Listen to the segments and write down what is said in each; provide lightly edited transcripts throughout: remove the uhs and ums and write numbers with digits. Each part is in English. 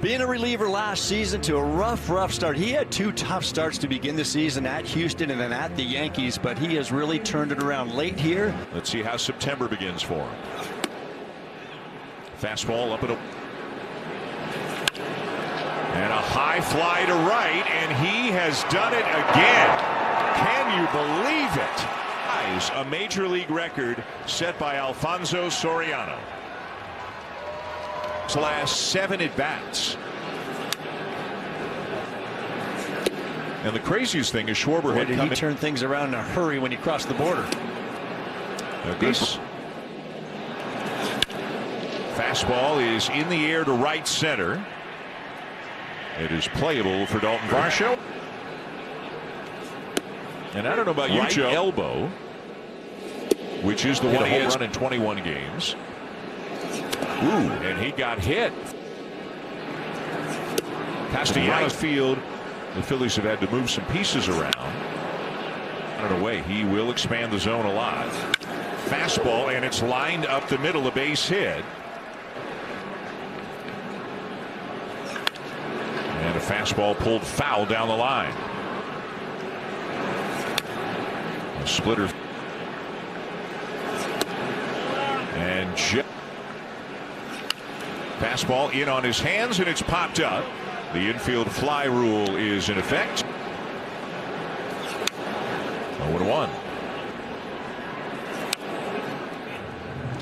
Being a reliever last season to a rough start. He had two tough starts to begin the season at Houston and then at the Yankees, but he has really turned it around late here. Let's see how September begins for him. Fastball up and a high fly to right, and he has done it again. Can you believe it? A major league record set by Alfonso Soriano. His last 7 at-bats. And the craziest thing is Schwarber had he turned things around in a hurry when he crossed the border. This fastball is in the air to right center. It is playable for Dalton Varsho. And I don't know about you, Joe. Elbow, which is the one he has run in 21 games. Ooh, and he got hit. Castellanos field. The Phillies have had to move some pieces around. On and away, he will expand the zone a lot. Fastball, and it's lined up the middle, a base hit. And a fastball pulled foul down the line. A splitter. And fastball in on his hands, and it's popped up. The infield fly rule is in effect. 0-1.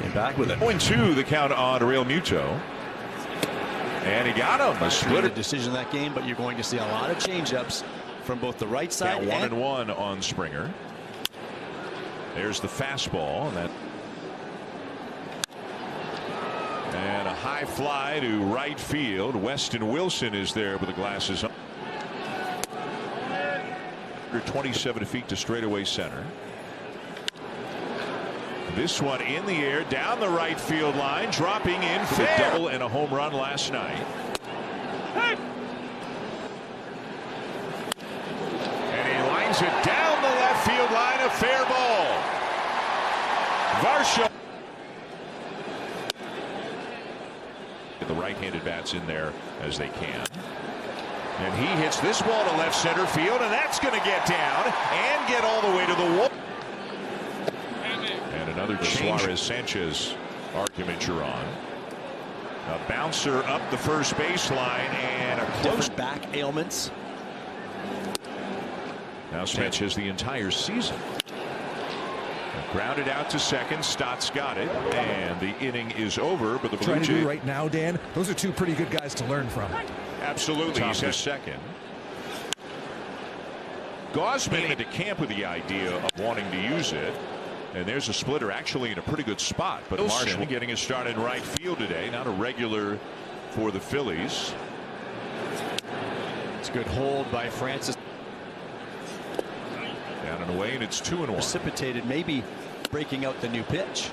Came back with it. 0-2 the count on Real Muto. And he got him. A splitter. Decision in that game, but you're going to see a lot of changeups from both the right side. 1-1 on Springer. There's the fastball. And a high fly to right field. Weston Wilson is there with the glasses on. 27 feet to straightaway center. This one in the air down the right field line, dropping in for a double and a home run last night. And he lines it down the left field line, a fair ball. Varsho. Get the right-handed bats in there as they can. And he hits this ball to left center field, and that's going to get down and get all the way to the wall. And another Suarez-Sanchez argument you're on. A bouncer up the first baseline and a close back ailments. Now Sanchez the entire season. Grounded out to second. Stott's got it, and the inning is over. But the Blue Jays right now, Dan, those are two pretty good guys to learn from. Absolutely. He's at second. Gausman into camp with the idea of wanting to use it. And there's a splitter actually in a pretty good spot. But Marshall getting his start in right field today. Not a regular for the Phillies. It's a good hold by Francis. Down and away, and it's 2-1. Precipitated, maybe breaking out the new pitch.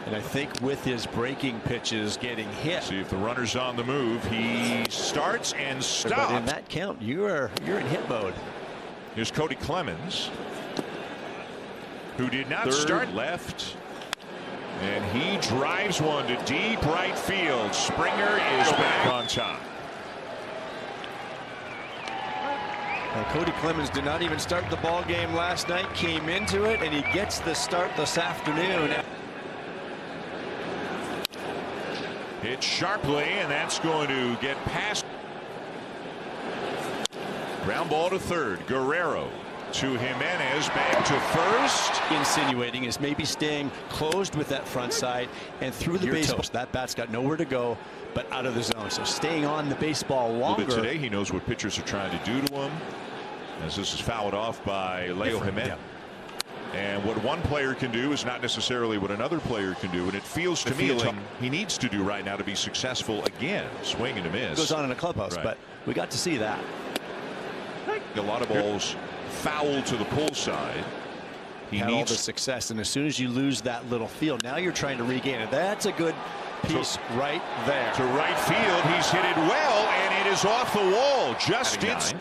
And I think with his breaking pitches getting hit. See if the runner's on the move. He starts and stops. But in that count, you're in hit mode. Here's Cody Clemens, who did not start left. And he drives one to deep right field. Springer is back on top. Now, Cody Clemens did not even start the ball game last night. Came into it, and he gets the start this afternoon. Hit sharply, and that's going to get past. Ground ball to third. Guerrero to Jimenez, back to first. Insinuating is maybe staying closed with that front side and through the base. That bat's got nowhere to go but out of the zone. So staying on the baseball longer. But today he knows what pitchers are trying to do to him. As this is fouled off by Leo Jimenez. Yeah. And what one player can do is not necessarily what another player can do. And it feels to me like he needs to do right now to be successful again. Swing and a miss. Goes on in a clubhouse, right. But we got to see that. A lot of balls foul to the pull side. He had all the success, and as soon as you lose that little field, now you're trying to regain it. That's a good piece right there. To right field, he's hit it well, and it is off the wall. Just it's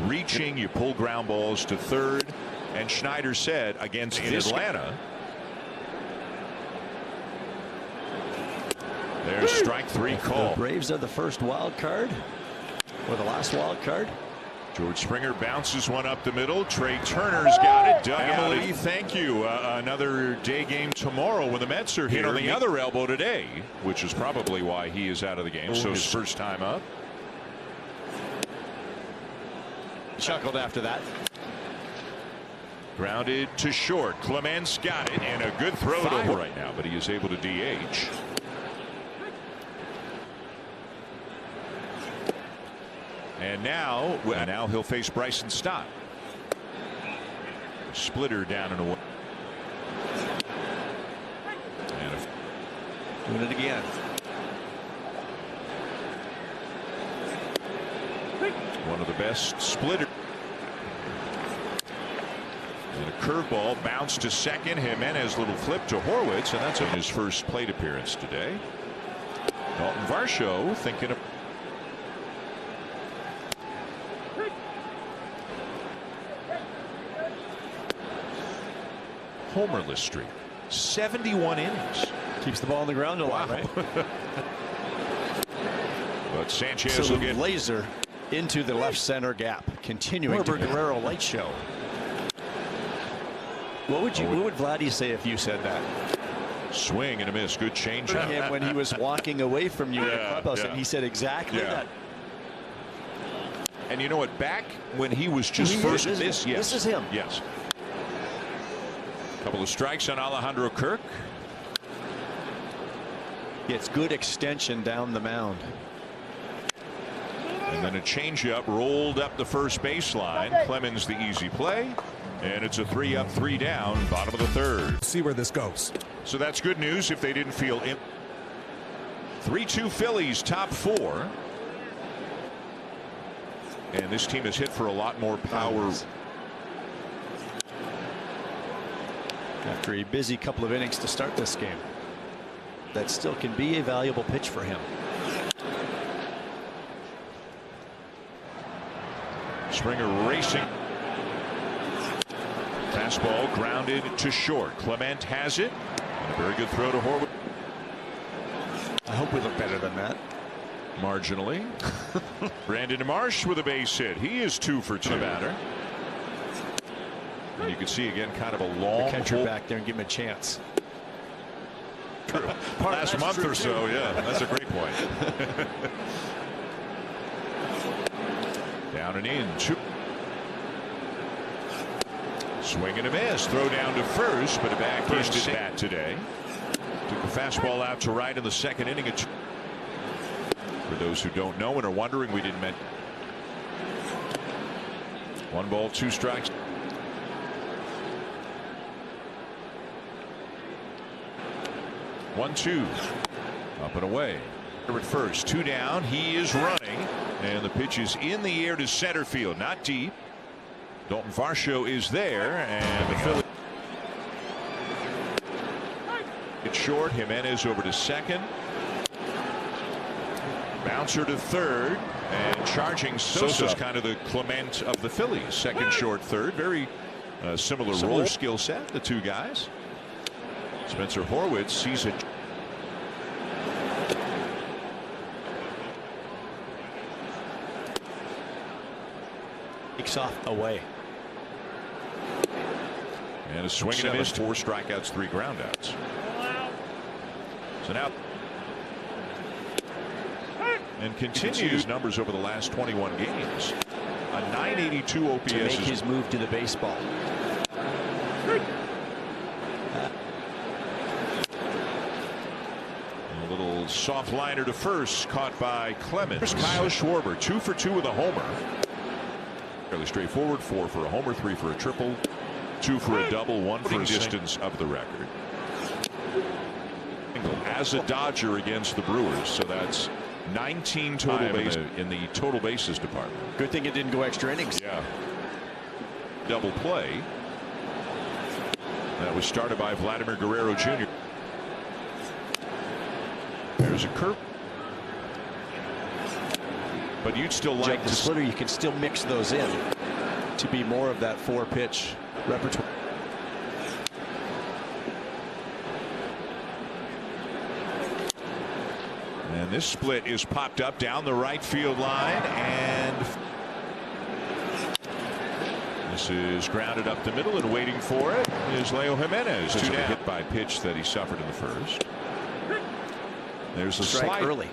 reaching. You pull ground balls to third, and Schneider said against Atlanta, There's strike three call. The Braves are the first wild card or the last wild card. George Springer bounces one up the middle. Trey Turner's got it. Emily, thank you. Another day game tomorrow when the Mets are here. Hit on the other elbow today, which is probably why he is out of the game. So his first time up. Chuckled after that. Grounded to short. Clements got it, and a good throw to him right now, but he is able to DH. And now he'll face Bryson Stott. Splitter down and away. And doing it again. One of the best splitter. And a curveball bounced to second. Jimenez little flip to Horwitz, and that's in his first plate appearance today. Dalton Varsho thinking of. Homerless streak, 71 innings. Keeps the ball on the ground a lot, right? But Sanchez will get laser into the left center gap, continuing to Guerrero light show. What would Vladdy say if you said that? Swing and a miss, good changeup. Him when he was walking away from you in the clubhouse, and he said exactly that. And you know what? Back when he was just first, this is him. Yes. Couple of strikes on Alejandro Kirk. It's good extension down the mound. And then a changeup rolled up the first baseline. Clemens the easy play. And it's a 3-up, 3-down, bottom of the third. See where this goes. So that's good news if they didn't feel in. 3-2 Phillies, top 4. And this team has hit for a lot more power. After a busy couple of innings to start this game, that still can be a valuable pitch for him. Springer racing. Fastball grounded to short. Clement has it. And a very good throw to Horwitz. I hope we look better than that. Marginally. Brandon Marsh with a base hit. He is 2 for 2. Batter. And you can see again kind of a long the catcher back there and give him a chance. Last month or so, yeah, that's a great point. Down and in. 2. Swing and a miss. Throw down to first, but a backhanded bat today. Took the fastball out to right in the second inning. For those who don't know and are wondering, we didn't mention. 1 ball, 2 strikes. One, 2. Up and away. At first, 2 down. He is running, and the pitch is in the air to center field, not deep. Dalton Varsho is there, and the Phillies. It's short. Jimenez over to second. Bouncer to third, and charging Sosa's kind of the Clement of the Phillies. Second, short, third. Very similar role skill set, the 2 guys. Spencer Horwitz sees it. Takes off away. And a swing and a miss. 4 strikeouts, 3 groundouts. So now. And continues numbers over the last 21 games. A 982 OPS. To make his move to the baseball. A little soft liner to first, caught by Clemens. Kyle Schwarber, 2 for 2 with a homer. Fairly straightforward. 4 for a homer, 3 for a triple, 2 for a double, 1 for a distance of the record. As a Dodger against the Brewers, so that's 19 total bases in the total bases department. Good thing it didn't go extra innings. Yeah. Double play. That was started by Vladimir Guerrero Jr. There's a curve. But you'd still like the splitter. You can still mix those in to be more of that 4-pitch repertoire. And this split is popped up down the right field line, and this is grounded up the middle, and waiting for it is Leo Jimenez. Two down. Hit by pitch that he suffered in the first. There's a slide early.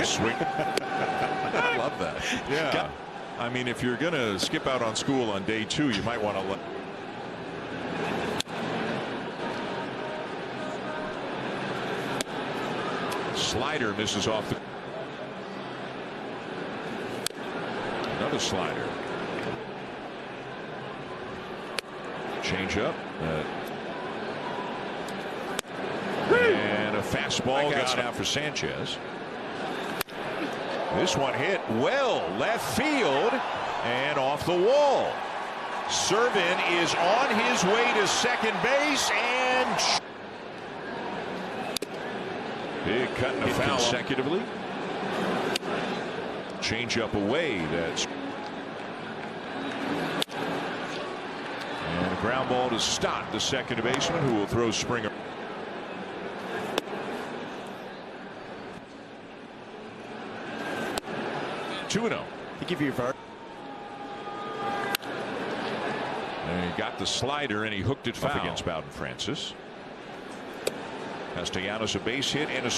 Swing. I love that. Yeah. I mean, if you're going to skip out on school on day 2, you might want to let. Slider misses off the. Another slider. Change up. And a fastball got out for Sanchez. This one hit well left field and off the wall. Servin is on his way to second base, and big cut and a foul consecutively. Change up away. That's and a ground ball to Stott, the second baseman, who will throw Springer. To give you a and he got the slider and he hooked it foul against Bowden Francis. Castellanos a base hit and a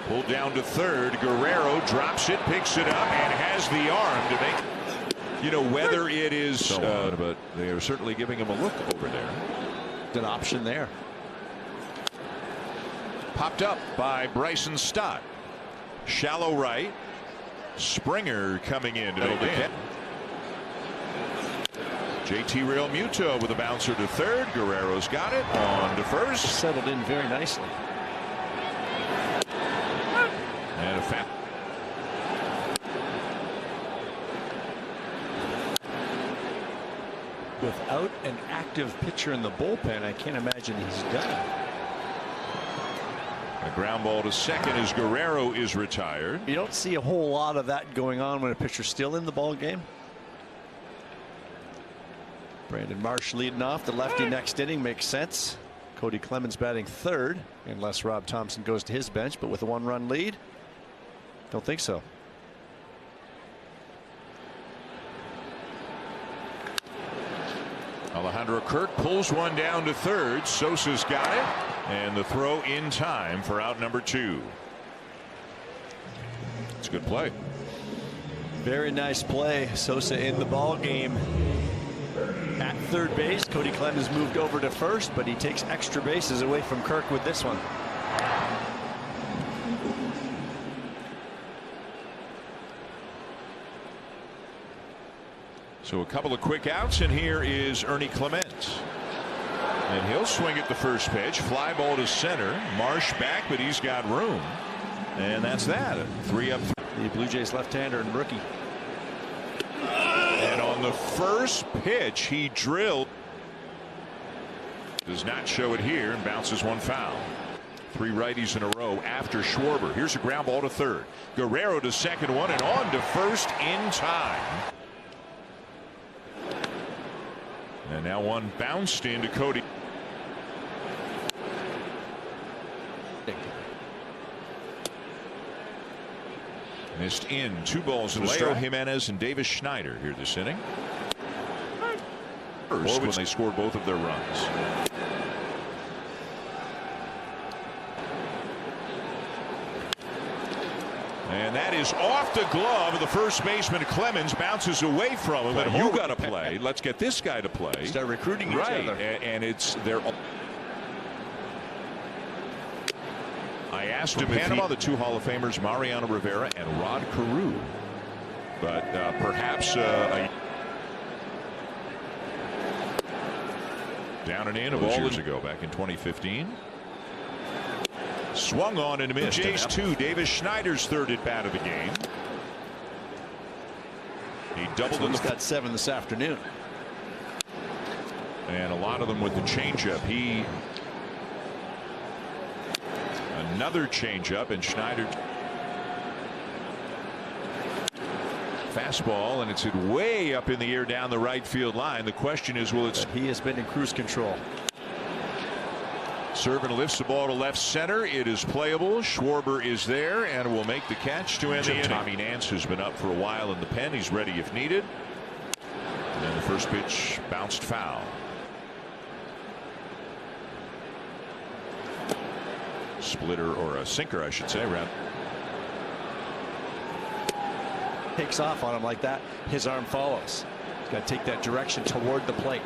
pulled down to third. Guerrero drops it, picks it up, and has the arm to make. You know, whether it is, but they are certainly giving him a look over there. An option there. Popped up by Bryson Stott. Shallow right. Springer coming in to make it. JT Realmuto with a bouncer to third. Guerrero's got it on to first. Settled in very nicely. And a foul. Without an active pitcher in the bullpen, I can't imagine he's done. A ground ball to second as Guerrero is retired. You don't see a whole lot of that going on when a pitcher's still in the ball game. Brandon Marsh leading off. The lefty next inning makes sense. Cody Clemens batting third, unless Rob Thompson goes to his bench, but with a 1-run lead, don't think so. Alejandro Kirk pulls one down to third. Sosa's got it, and the throw in time for out number 2. It's a good play. Very nice play. Sosa in the ball game at third base. Cody Clemens moved over to first, but he takes extra bases away from Kirk with this one. So a couple of quick outs, and here is Ernie Clements. And he'll swing at the first pitch. Fly ball to center. Marsh back, but he's got room. And that's that. 3 up. The Blue Jays left-hander and rookie. And on the first pitch, he drilled. Does not show it here and bounces one foul. 3 righties in a row after Schwarber. Here's a ground ball to third. Guerrero to second one and on to first in time. And now one bounced into Cody. Missed in. 2 balls. Leo Jimenez and Davis Schneider here this inning. First when they scored both of their runs. And that is off the glove of the first baseman. Clemens bounces away from him. But you got to play. Let's get this guy to play. Start recruiting each other. And it's their. I asked him Panama, the 2 Hall of Famers, Mariano Rivera and Rod Carew. But perhaps down and in a ball years ago, back in 2015. Swung on and missed. Jays 2. Davis Schneider's third at bat of the game. He doubled in the. He's got 7 this afternoon. And a lot of them with the changeup. He. Another changeup, and Schneider. fastball, and it's hit way up in the air down the right field line. The question is, will it? He has been in cruise control. Servant lifts the ball to left center. It is playable. Schwarber is there and will make the catch to end the inning. Tommy Nance has been up for a while in the pen. He's ready if needed. And the first pitch bounced foul. Splitter, or a sinker, I should say. Takes off on him like that. His arm follows. He's got to take that direction toward the plate.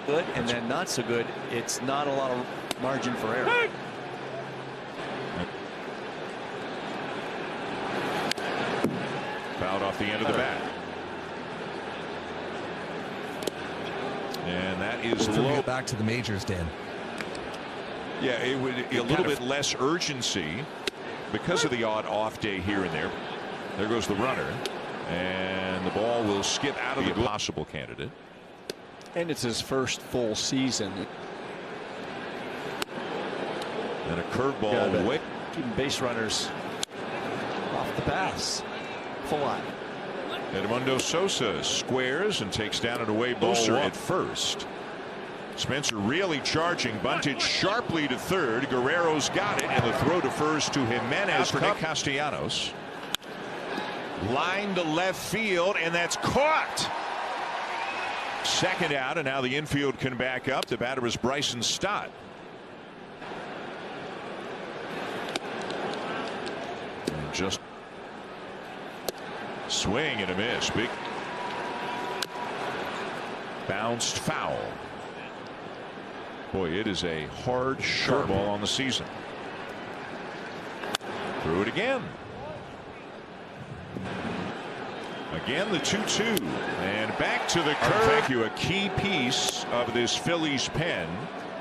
Good, and then not so good. It's not a lot of margin for error. Fouled off the end of the bat. And that is low. Back to the majors, Dan. Yeah, it would a little bit less urgency because of the odd off day here and there. There goes the runner, and the ball will skip out of the possible candidate. And it's his first full season. And a curveball away. Keeping base runners off the pass. Full on. Edmundo Sosa squares and takes down an away ball at first. Spencer really charging, bunted sharply to third. Guerrero's got it, and the throw to first to Jimenez for Nick Castellanos. Line to left field, and that's caught. Second out, and now the infield can back up. The batter is Bryson Stott. And just swing and a miss. Big bounced foul. Boy, it is a hard, sharp ball on the season. Threw it again. Again, the 2-2, and back to the curve. Thank you. A key piece of this Phillies pen.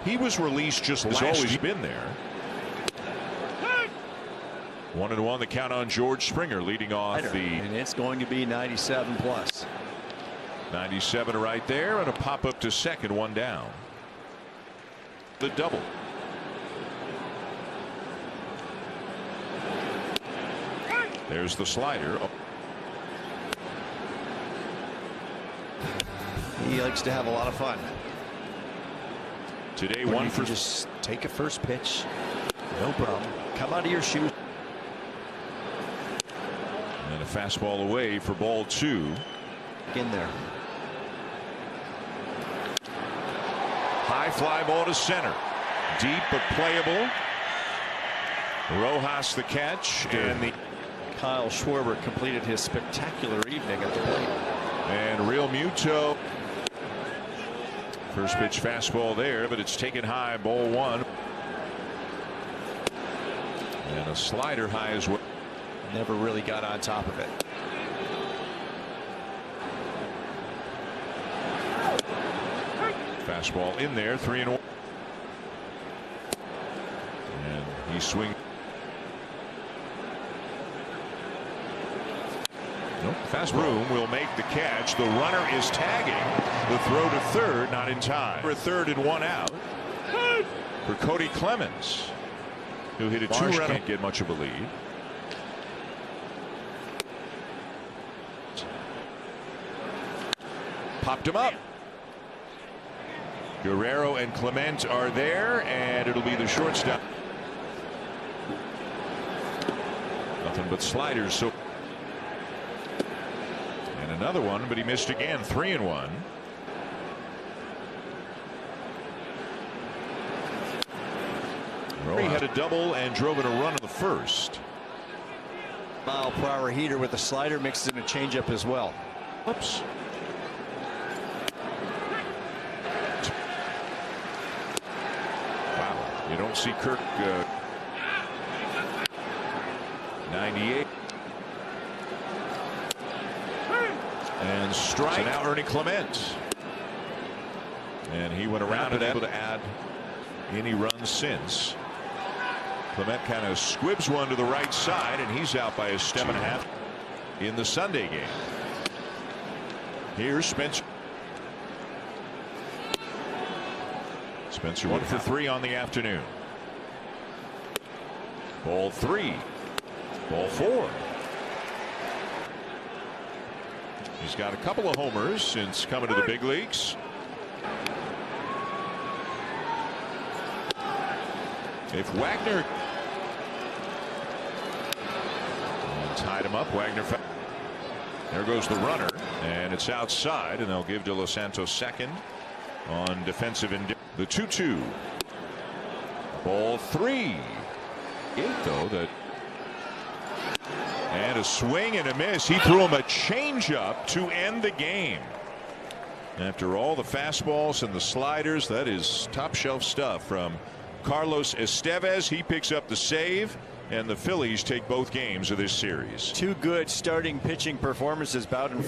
He was released just last year. He's always been there. 1-1 the count on George Springer leading off and it's going to be 97 plus. 97 right there, and a pop up to second, one down. The double. There's the slider. He likes to have a lot of fun. Today, when one you for can just take a first pitch. No problem. Come out of your shoes. And a fastball away for ball two. In there. High fly ball to center. Deep but playable. Rojas the catch, and the Kyle Schwarber completed his spectacular evening at the plate. And Real Muto. First pitch fastball there, but it's taken high, ball one. And a slider high as well. Never really got on top of it. Fastball in there, 3-1. And he swings. Nope. Fastball. Room will make the catch. The runner is tagging. The throw to third, not in time. For a third and one out for Cody Clemens, who hit a two-run. Can't get much of a lead. Popped him up. Guerrero and Clement are there, and it'll be the shortstop. Nothing but sliders. So, and another one, but he missed again. 3-1. He had a double and drove in a run in the first. Mile-per-hour heater with a slider, mixes in a changeup as well. Oops. Wow, you don't see Kirk. 98. And strike. So now Ernie Clement. And he went around and able to add any runs since. Clement kind of squibs one to the right side, and he's out by a step and a half in the Sunday game. Here's Spencer. Spencer 1 for 3 on the afternoon. Ball 3. Ball 4. He's got a couple of homers since coming to the big leagues. If Wagner tied him up, Wagner. There goes the runner, and it's outside, and they'll give De Los Santos second on defensive end. The 2-2. Ball 3. Though that. And a swing and a miss. He threw him a changeup to end the game. After all the fastballs and the sliders, that is top shelf stuff from Carlos Estevez. He picks up the save, and the Phillies take both games of this series. Two good starting pitching performances. Bowden